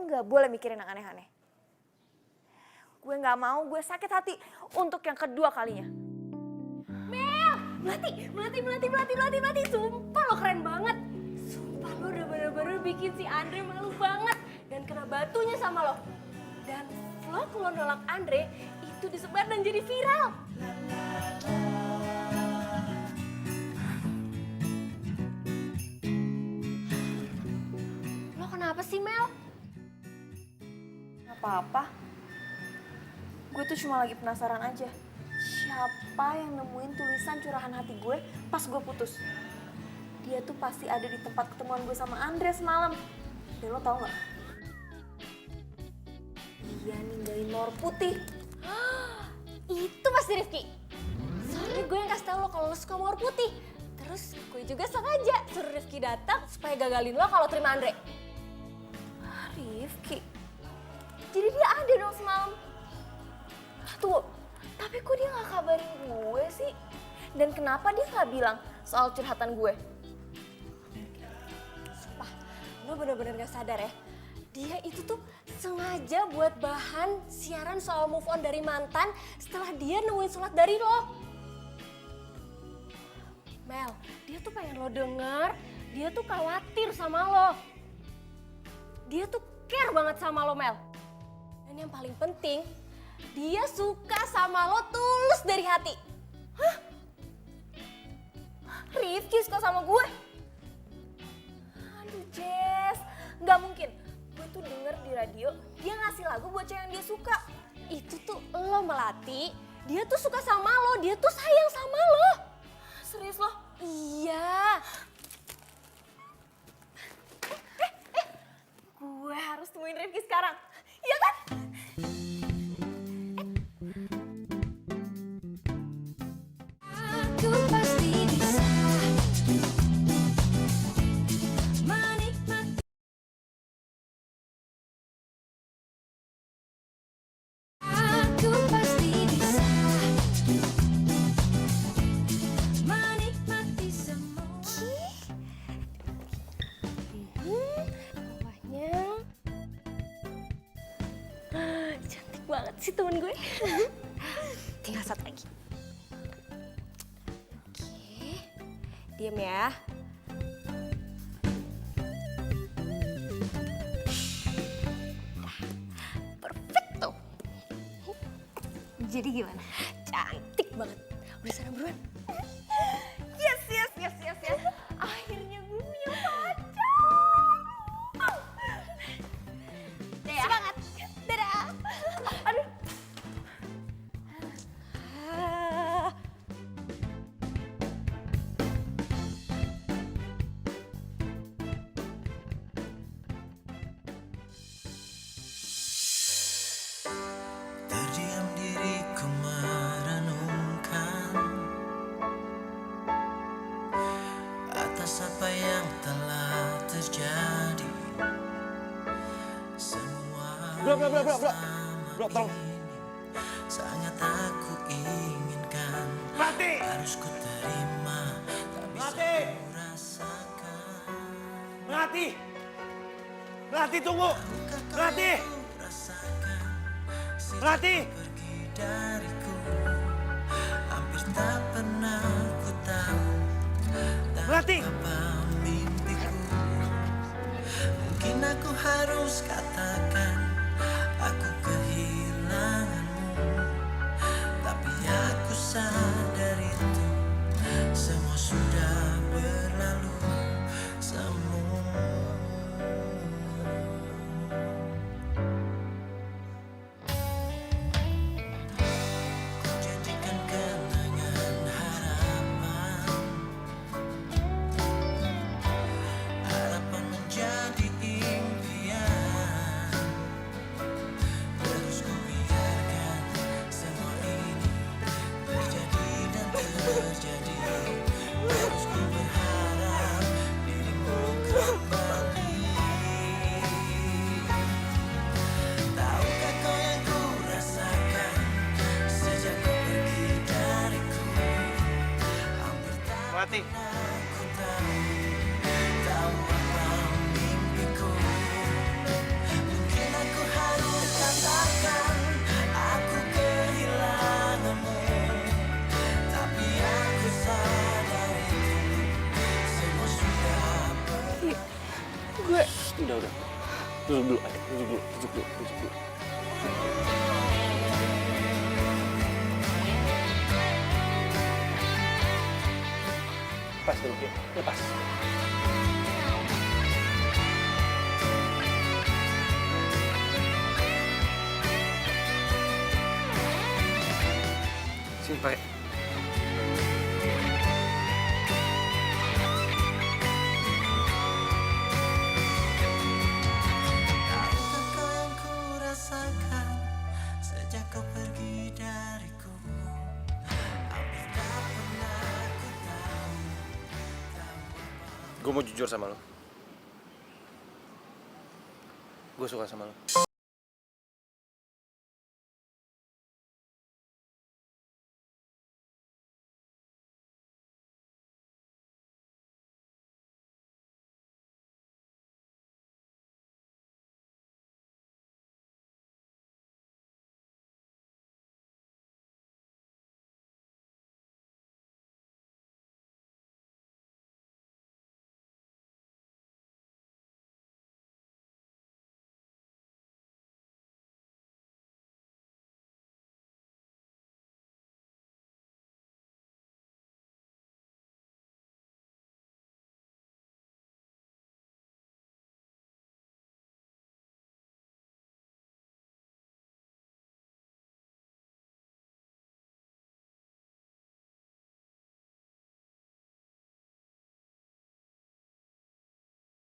nggak boleh mikirin yang aneh-aneh. Gue nggak mau gue sakit hati untuk yang kedua kalinya. Melati, sumpah lo keren banget. Sumpah lo udah bener-bener bikin si Andre malu banget dan kena batunya sama lo. Dan vlog lo nolak Andre itu disebar dan jadi viral. Lo kenapa sih Mel? Gak apa-apa. Gue tuh cuma lagi penasaran aja. Siapa yang nemuin tulisan curahan hati gue pas gue putus? Dia tuh pasti ada di tempat ketemuan gue sama Andre semalam. Dan lo tau gak? Dia ninggalin mawar putih. Itu pasti Rifki. Soalnya gue yang kasih tau lo kalau lo suka mawar putih. Terus gue juga sengaja suruh Rifki datang supaya gagalin lo kalau terima Andre. Rifki? Jadi dia ada dong semalam? Tunggu, tapi kok dia gak kabarin gue sih? Dan kenapa dia gak bilang soal curhatan gue? Sumpah, lo bener-bener gak sadar ya. Dia itu tuh sengaja buat bahan siaran soal move on dari mantan setelah dia nemuin surat dari lo. Mel, dia tuh pengen lo denger, dia tuh khawatir sama lo. Dia tuh care banget sama lo, Mel. Dan yang paling penting, dia suka sama lo tulus dari hati. Hah? Rifki suka sama gue? Aduh Jess, gak mungkin. Gue tuh denger di radio, dia ngasih lagu buat cewek yang dia suka. Itu tuh lo Melati, dia tuh suka sama lo, dia tuh sayang sama lo. Serius lo? Iya. Gue harus temuin Rifki sekarang, iya kan? Aku pasti bisa menikmati. Aku pasti bisa menikmati semua. Rumahnya cantik banget sih temen gue. Tinggal satu lagi. Oke, diam ya. Perfecto. Jadi gimana? Cantik banget. Udah sana buruan. Yes. Akhirnya gue punya pacar. Semangat. Dadah. Aduh. Terdiam diriku merenungkan atas apa yang telah terjadi. Semua Bro, tolong. sangat aku inginkan. Melati! Harus ku terima, tak bisa Melati! ku rasakan. Melati! Melati tunggu! Melati! Melati! Pergi dariku, hampir tak pernah ku tahu. Melati! Apa mimpiku? Mungkin aku harus katakan aku kehilanganmu, tapi aku sadar itu semua sudah berlalu. Semua jadikan kenangan harapan. Harapan menjadi impian. Terus ku biarkan semua ini terjadi dan terjadi. Terus ku berharap dirimu kembali. Tahukah kau yang ku rasakan sejak kau pergi dariku? Hampir tak Melati! aku tahu apa mimpiku. Udah. Duduk dulu, ayo. Duduk dulu. Lepas dulu, ya. Lepas. Sini, pakai. Tahukah kau yang ku rasakan sejak kau pergi dariku? Hampir tak pernah ku tahu. Gue mau jujur sama lo. Gue suka sama lo.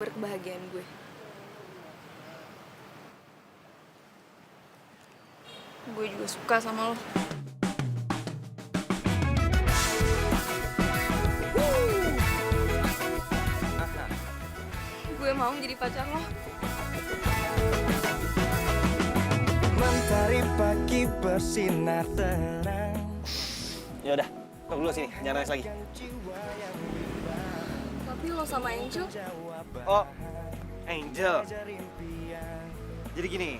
Berkebahagiaan gue. Gue juga suka sama lo. Gue mau jadi pacar lo. Mentari pagi bersinar terang. Ya udah, tok dulu sini, jangan nangis lagi. Tapi lo sama Angel, Oh, Angel. Jadi gini,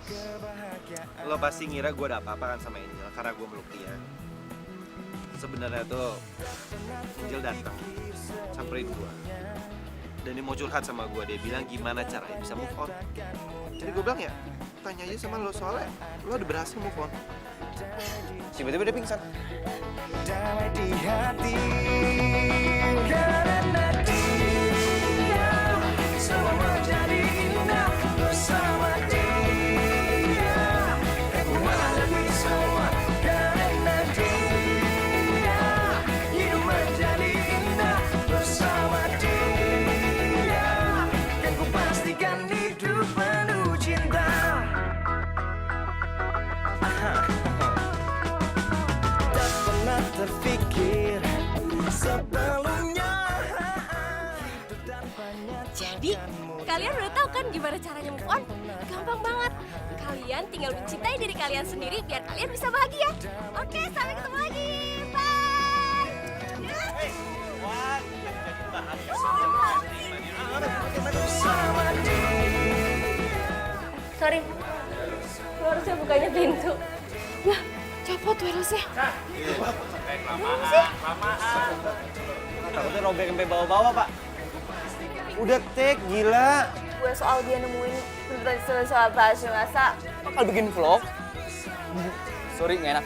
lo pasti ngira gue ada apa-apa kan sama Angel karena gue meluk dia. Sebenarnya tuh Angel datang, samperin gue. Dan dia mau curhat sama gue, dia bilang gimana caranya bisa move on. Jadi gue bilang ya, tanya aja sama lo soalnya lo udah berhasil move on. Tiba-tiba dia pingsan. Damai di hati karena dia semua menjadi indah bersama dia. Aku menghadapi semua karena dia hidup menjadi indah bersama dia. Dan ku pastikan hidup penuh cinta. Tak pernah terfikir sebelumnya. Jadi, kalian udah tahu kan gimana caranya move on? Gampang banget. Kalian tinggal mencintai diri kalian sendiri biar kalian bisa bahagia. Oke, sampai ketemu lagi. Bye. Sorry, lo harusnya bukanya pintu. Nah, copot wirelessnya. Takutnya robek sampai bawah-bawah, Pak. Udah take, gila. gue soal dia nemuin beneran soal bahasa Bakal bikin vlog? Sorry, nggak enak.